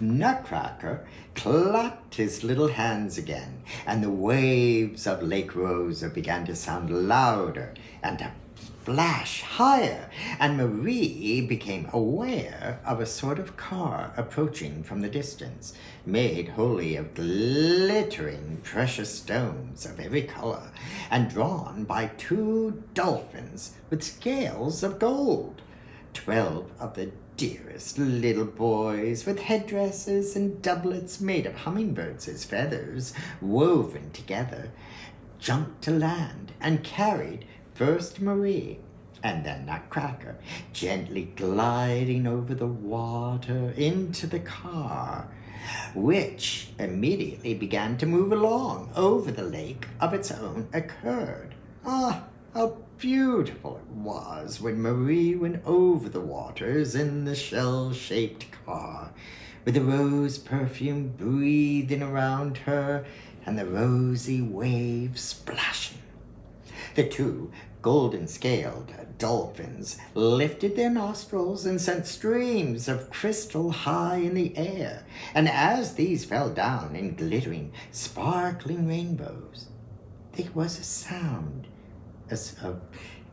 Nutcracker clapped his little hands again, and the waves of Lake Rosa began to sound louder and to flash higher, and Marie became aware of a sort of car approaching from the distance, made wholly of glittering precious stones of every color, and drawn by 2 dolphins with scales of gold. 12 of the dearest little boys, with headdresses and doublets made of hummingbirds' feathers woven together, jumped to land and carried first Marie and then Nutcracker, gently gliding over the water into the car, which immediately began to move along over the lake of its own accord. Ah, how beautiful it was when Marie went over the waters in the shell-shaped car, with the rose perfume breathing around her and the rosy waves splashing. The 2 golden-scaled dolphins lifted their nostrils and sent streams of crystal high in the air, and as these fell down in glittering, sparkling rainbows, there was a sound as of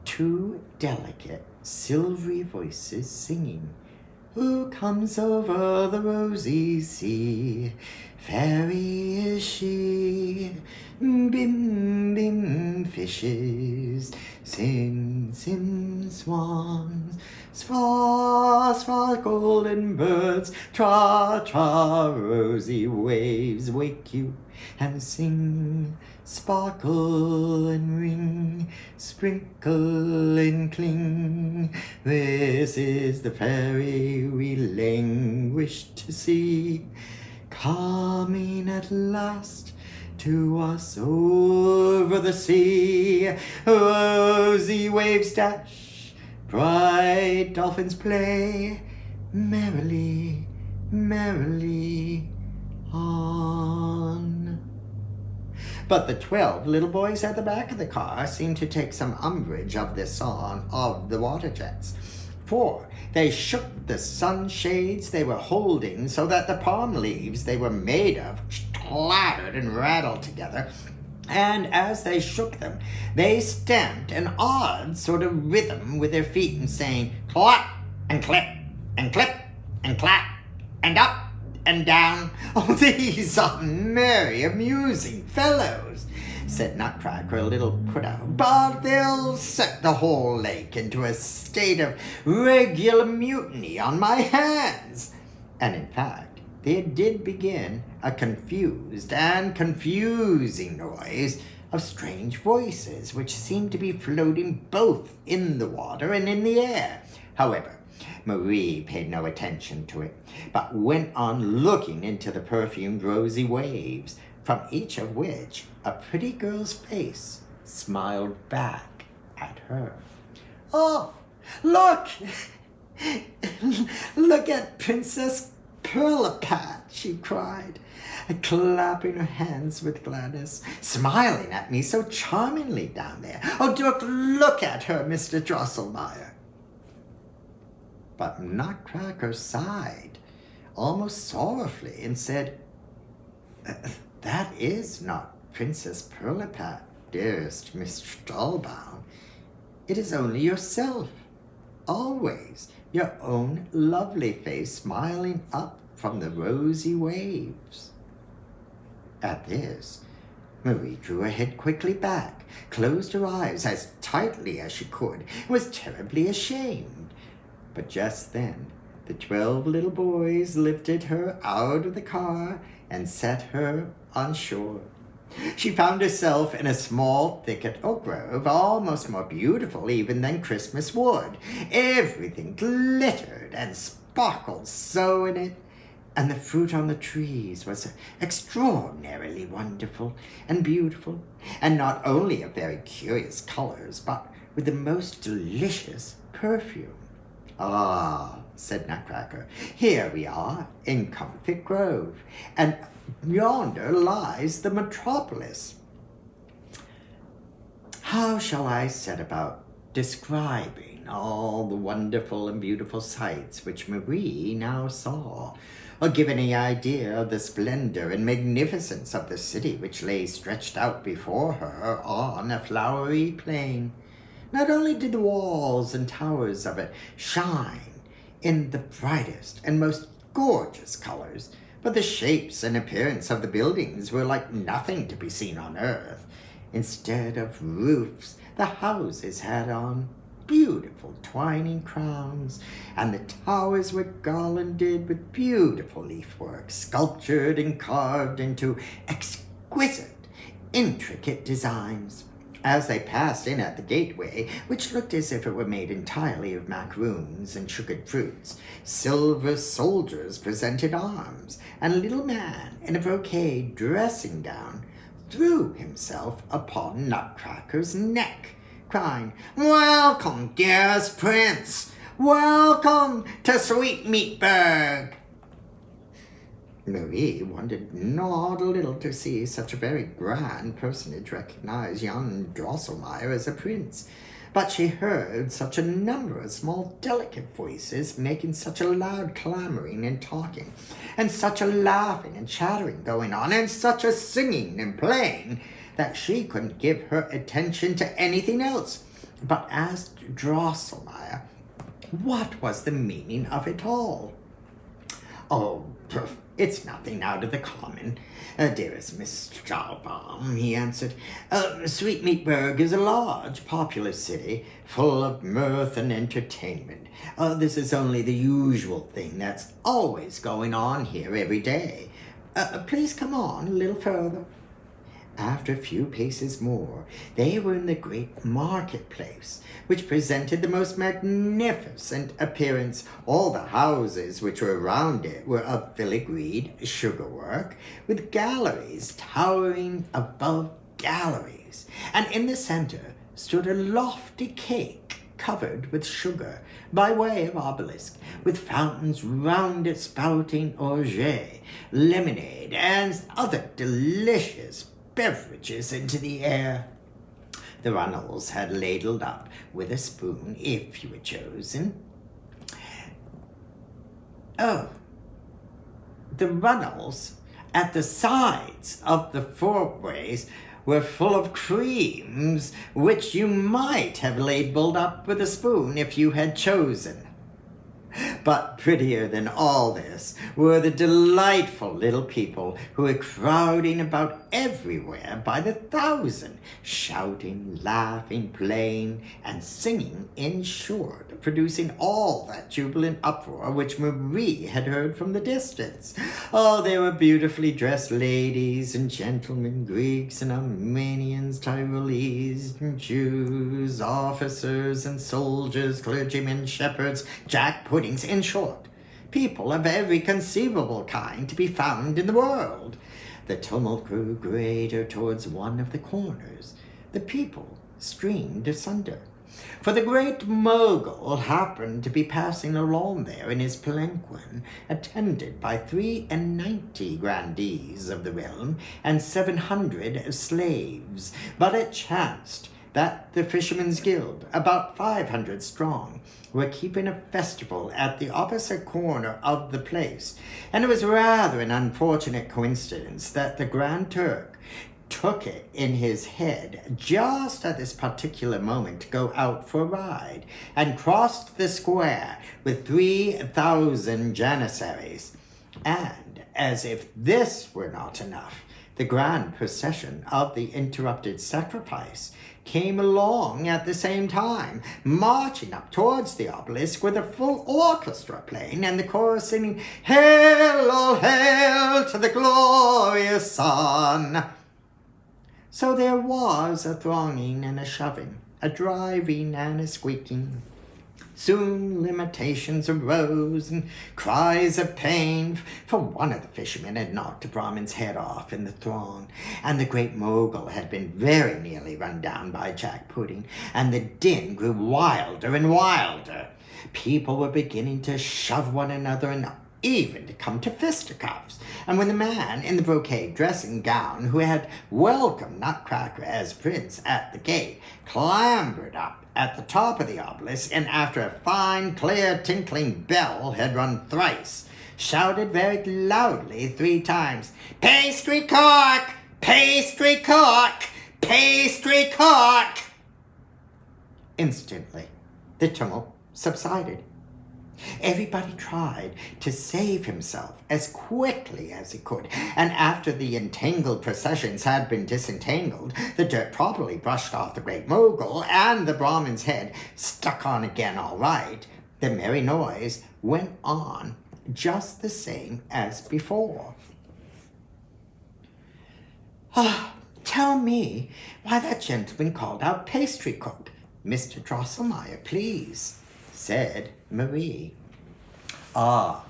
2 delicate, silvery voices singing, "Who comes over the rosy sea? Fairy is she. Bim, bim, fishes. Sim, sim, swans. Swa, swa, golden birds. Tra, tra, rosy waves wake you and sing. Sparkle and ring, sprinkle and cling. This is the fairy we languish to see, coming at last to us over the sea. Rosy waves dash, bright dolphins play, merrily, merrily on." But the 12 little boys at the back of the car seemed to take some umbrage of this song of the water jets, for they shook the sunshades they were holding so that the palm leaves they were made of clattered and rattled together, and as they shook them, they stamped an odd sort of rhythm with their feet, and saying, "Clap and clip and clip and clap and up and down." "Oh, these are merry, amusing fellows," said Nutcracker, a little put out, "but they'll set the whole lake into a state of regular mutiny on my hands." And in fact, there did begin a confused and confusing noise of strange voices, which seemed to be floating both in the water and in the air. However, Marie paid no attention to it, but went on looking into the perfumed rosy waves, from each of which a pretty girl's face smiled back at her. "Oh, look! Look at Princess Pirlipat," she cried, clapping her hands with gladness, "smiling at me so charmingly down there. Oh, look at her, Mr. Drosselmeyer." But Nutcracker sighed, almost sorrowfully, and said, "That is not Princess Pirlipat, dearest Miss Stallbaum. It is only yourself, always your own lovely face smiling up from the rosy waves." At this, Marie drew her head quickly back, closed her eyes as tightly as she could, and was terribly ashamed. But just then, the 12 little boys lifted her out of the car and set her on shore. She found herself in a small thicket or grove, almost more beautiful even than Christmas wood. Everything glittered and sparkled so in it, and the fruit on the trees was extraordinarily wonderful and beautiful, and not only of very curious colors, but with the most delicious perfume. "Ah," said Nutcracker, "here we are in Comfort Grove, and yonder lies the Metropolis. How shall I set about describing all the wonderful and beautiful sights which Marie now saw, or give any idea of the splendor and magnificence of the city which lay stretched out before her on a flowery plain. Not only did the walls and towers of it shine in the brightest and most gorgeous colors, but the shapes and appearance of the buildings were like nothing to be seen on earth. Instead of roofs, the houses had on beautiful twining crowns, and the towers were garlanded with beautiful leafwork, sculptured and carved into exquisite, intricate designs. As they passed in at the gateway, which looked as if it were made entirely of macaroons and sugared fruits, silver soldiers presented arms, and a little man in a brocade dressing gown threw himself upon Nutcracker's neck, crying, "Welcome, dearest prince! Welcome to Sweetmeatburg!" Marie wondered not a little to see such a very grand personage recognize young Drosselmeyer as a prince, but she heard such a number of small delicate voices making such a loud clamoring and talking, and such a laughing and chattering going on, and such a singing and playing, that she couldn't give her attention to anything else, but asked Drosselmeyer what was the meaning of it all. "Oh, it's nothing out of the common, dearest Miss Stahlbaum," he answered. "Sweetmeatburg is a large, populous city, full of mirth and entertainment. This is only the usual thing that's always going on here every day. Please come on a little further." After a few paces more, they were in the great marketplace, which presented the most magnificent appearance. All the houses which were around it were of filigreed sugarwork, with galleries towering above galleries, and in the center stood a lofty cake covered with sugar, by way of obelisk, with fountains round it spouting orgeat, lemonade, and other delicious beverages into the air. The runnels had ladled up with a spoon, if you had chosen. The runnels at the sides of the fourways were full of creams, which you might have ladled up with a spoon if you had chosen. But prettier than all this were the delightful little people who were crowding about everywhere by the thousand, shouting, laughing, playing, and singing, in short, producing all that jubilant uproar which Marie had heard from the distance. Oh, there were beautifully dressed ladies and gentlemen, Greeks and Armenians, Tyrolese and Jews, officers and soldiers, clergymen, shepherds, jack puddings, in short, people of every conceivable kind to be found in the world. The tumult grew greater towards one of the corners. The people streamed asunder, for the great mogul happened to be passing along there in his palanquin, attended by 93 grandees of the realm and 700 slaves. But it chanced that the Fishermen's Guild, about 500 strong, were keeping a festival at the opposite corner of the place, and it was rather an unfortunate coincidence that the Grand Turk took it in his head just at this particular moment to go out for a ride, and crossed the square with 3,000 janissaries. And as if this were not enough, the grand procession of the interrupted sacrifice came along at the same time, marching up towards the obelisk with a full orchestra playing and the chorus singing, "Hail, all hail to the glorious sun." So there was a thronging and a shoving, a driving and a squeaking. Soon limitations arose and cries of pain, for one of the fishermen had knocked a Brahmin's head off in the throng, and the great mogul had been very nearly run down by Jack Pudding, and the din grew wilder and wilder. People were beginning to shove one another and even to come to fisticuffs. And when the man in the brocade dressing gown who had welcomed Nutcracker as prince at the gate clambered up at the top of the obelisk, and after a fine, clear, tinkling bell had run thrice, shouted very loudly 3 times, "Pastry cook! Pastry cook! Pastry cook!" Instantly, the tumult subsided. Everybody tried to save himself as quickly as he could, and after the entangled processions had been disentangled, the dirt properly brushed off the great mogul, and the Brahmin's head stuck on again all right, the merry noise went on just the same as before. Tell me why that gentleman called out pastry cook, Mr. Drosselmeyer, please, said Marie. "Ah,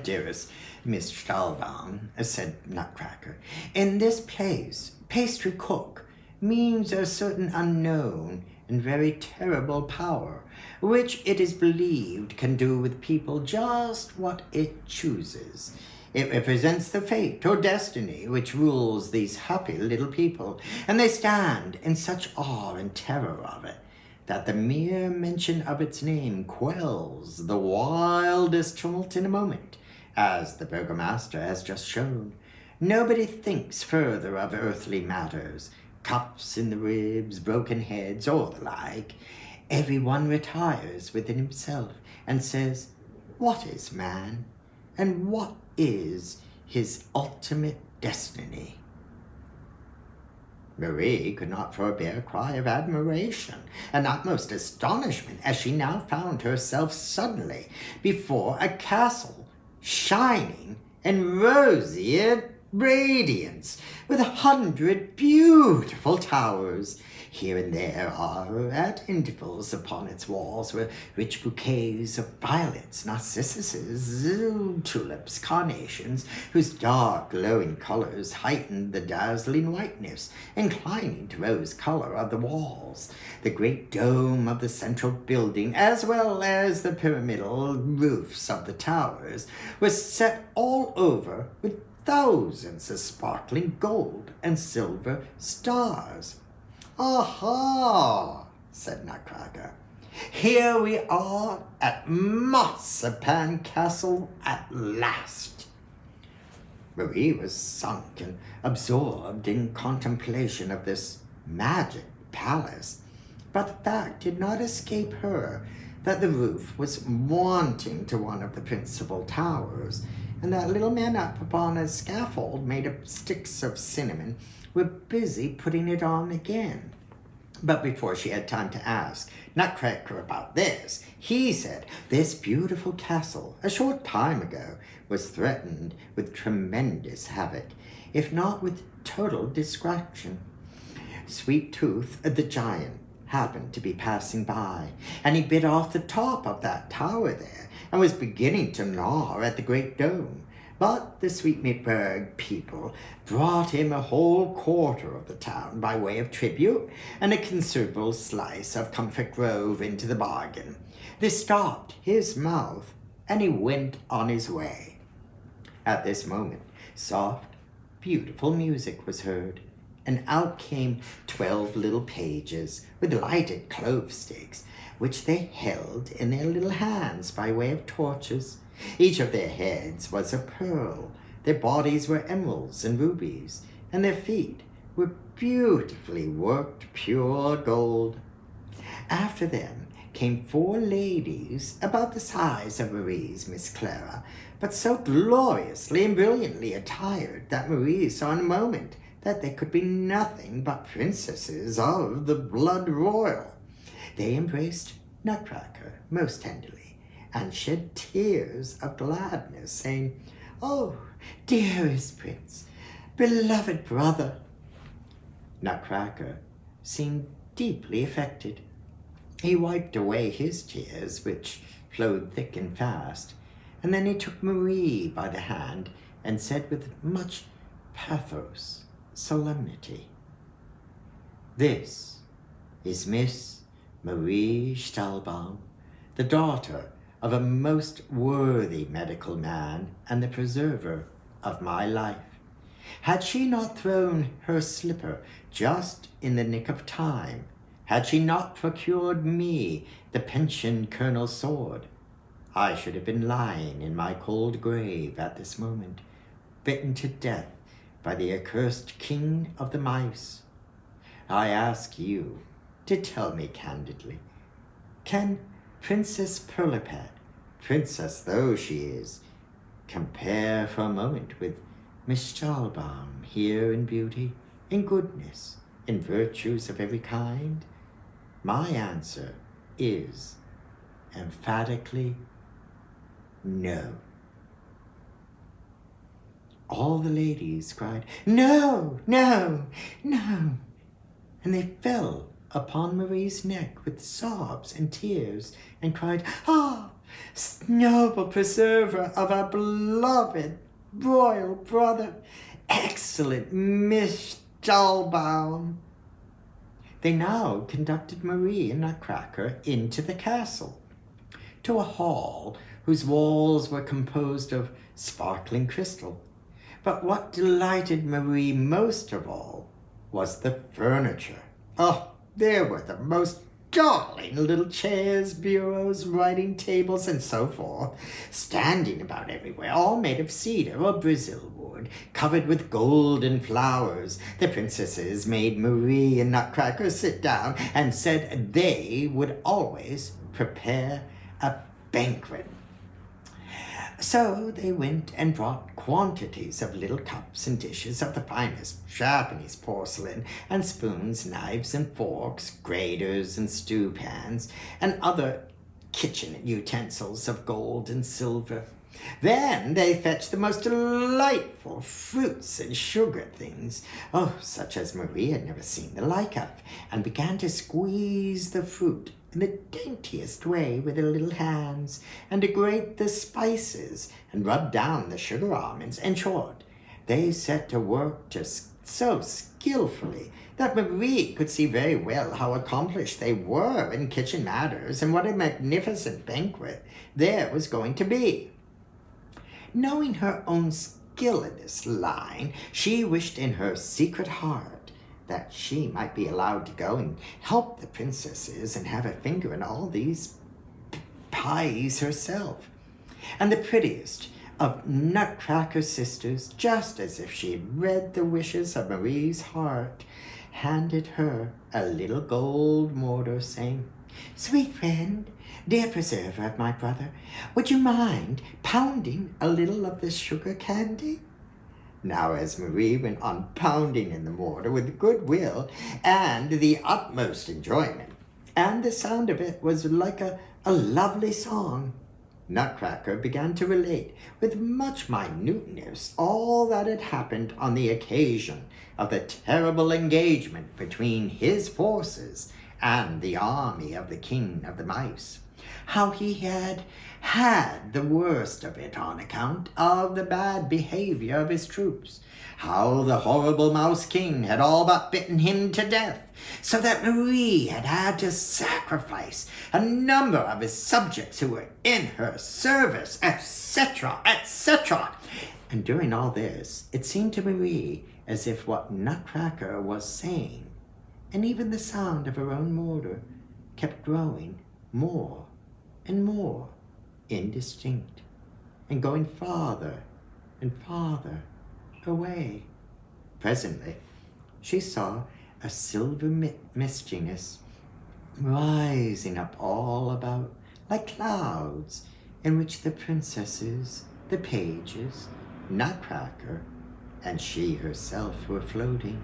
dearest Miss Stahlbaum," said Nutcracker, "in this place, pastry cook means a certain unknown and very terrible power, which it is believed can do with people just what it chooses. It represents the fate or destiny which rules these happy little people, and they stand in such awe and terror of it, that the mere mention of its name quells the wildest tumult in a moment, as the burgomaster has just shown. Nobody thinks further of earthly matters, cuffs in the ribs, broken heads, or the like. Every one retires within himself and says, 'What is man, and what is his ultimate destiny?'" Marie could not forbear a cry of admiration and utmost astonishment as she now found herself suddenly before a castle shining in roseate radiance, with 100 beautiful towers. Here and there are, at intervals upon its walls, were rich bouquets of violets, narcissuses, tulips, carnations, whose dark, glowing colors heightened the dazzling whiteness, inclining to rose color of the walls. The great dome of the central building, as well as the pyramidal roofs of the towers, was set all over with thousands of sparkling gold and silver stars. "Aha!" said Nutcracker. "Here we are at Marzipan Castle at last." Marie was sunk and absorbed in contemplation of this magic palace, but the fact did not escape her that the roof was wanting to one of the principal towers, and that little men up upon a scaffold made of sticks of cinnamon were busy putting it on again. But before she had time to ask Nutcracker about this, he said this beautiful castle, a short time ago, was threatened with tremendous havoc, if not with total destruction. Sweet Tooth, the giant, happened to be passing by, and he bit off the top of that tower there, and was beginning to gnaw at the great dome. But the Sweetmeatburg people brought him a whole quarter of the town by way of tribute, and a considerable slice of Comfort Grove into the bargain. This stopped his mouth, and he went on his way. At this moment, soft, beautiful music was heard, and out came 12 little pages with lighted clove sticks, which they held in their little hands by way of torches. Each of their heads was a pearl, their bodies were emeralds and rubies, and their feet were beautifully worked pure gold. After them came 4 ladies about the size of Marie's Miss Clara, but so gloriously and brilliantly attired that Marie saw in a moment that they could be nothing but princesses of the blood royal. They embraced Nutcracker most tenderly, and shed tears of gladness, saying, "Oh, dearest prince, beloved brother." Nutcracker seemed deeply affected. He wiped away his tears, which flowed thick and fast, and then he took Marie by the hand and said with much pathos, solemnity, "This is Miss Marie Stahlbaum, the daughter of a most worthy medical man and the preserver of my life. Had she not thrown her slipper just in the nick of time, had she not procured me the pensioned colonel's sword, I should have been lying in my cold grave at this moment, bitten to death by the accursed king of the mice. I ask you to tell me candidly, can Princess Pirlipat, princess though she is, compare for a moment with Miss Stahlbaum here in beauty, in goodness, in virtues of every kind? My answer is emphatically no. All the ladies cried, "No, no, no," and they fell upon Marie's neck with sobs and tears and cried, "Ah, noble preserver of our beloved royal brother, excellent Miss Stahlbaum." They now conducted Marie and Nutcracker into the castle, to a hall whose walls were composed of sparkling crystal. But what delighted Marie most of all was the furniture. Oh, there were the most darling little chairs, bureaus, writing tables, and so forth, standing about everywhere, all made of cedar or Brazil wood, covered with golden flowers. The princesses made Marie and Nutcracker sit down and said they would always prepare a banquet. So they went and brought quantities of little cups and dishes of the finest Japanese porcelain, and spoons, knives and forks, graters and stew pans, and other kitchen utensils of gold and silver. Then they fetched the most delightful fruits and sugar things, oh, such as Marie had never seen the like of, and began to squeeze the fruit in the daintiest way with their little hands, and to grate the spices, and rub down the sugar almonds. In short, they set to work just so skillfully that Marie could see very well how accomplished they were in kitchen matters, and what a magnificent banquet there was going to be. Knowing her own skill in this line, she wished in her secret heart that she might be allowed to go and help the princesses and have a finger in all these pies herself. And the prettiest of Nutcracker's sisters, just as if she had read the wishes of Marie's heart, handed her a little gold mortar, saying, "Sweet friend, dear preserver of my brother, would you mind pounding a little of this sugar candy?" Now, as Marie went on pounding in the mortar with good will and the utmost enjoyment, and the sound of it was like a lovely song, Nutcracker began to relate with much minuteness all that had happened on the occasion of the terrible engagement between his forces and the army of the King of the Mice. How he had the worst of it on account of the bad behavior of his troops. How the horrible Mouse King had all but bitten him to death, so that Marie had to sacrifice a number of his subjects who were in her service, etc., etc. And during all this, it seemed to Marie as if what Nutcracker was saying, and even the sound of her own mortar, kept growing more and more indistinct, and going farther and farther away. Presently, she saw a silver mistiness rising up all about, like clouds, in which the princesses, the pages, Nutcracker, and she herself were floating.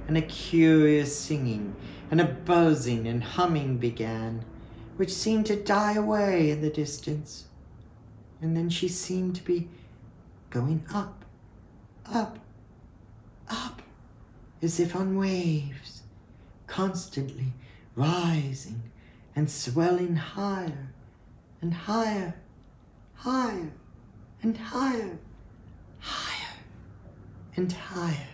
And a curious singing and a buzzing and humming began, which seemed to die away in the distance. And then she seemed to be going up, up, up, as if on waves, constantly rising and swelling higher and higher, higher and higher, higher and higher.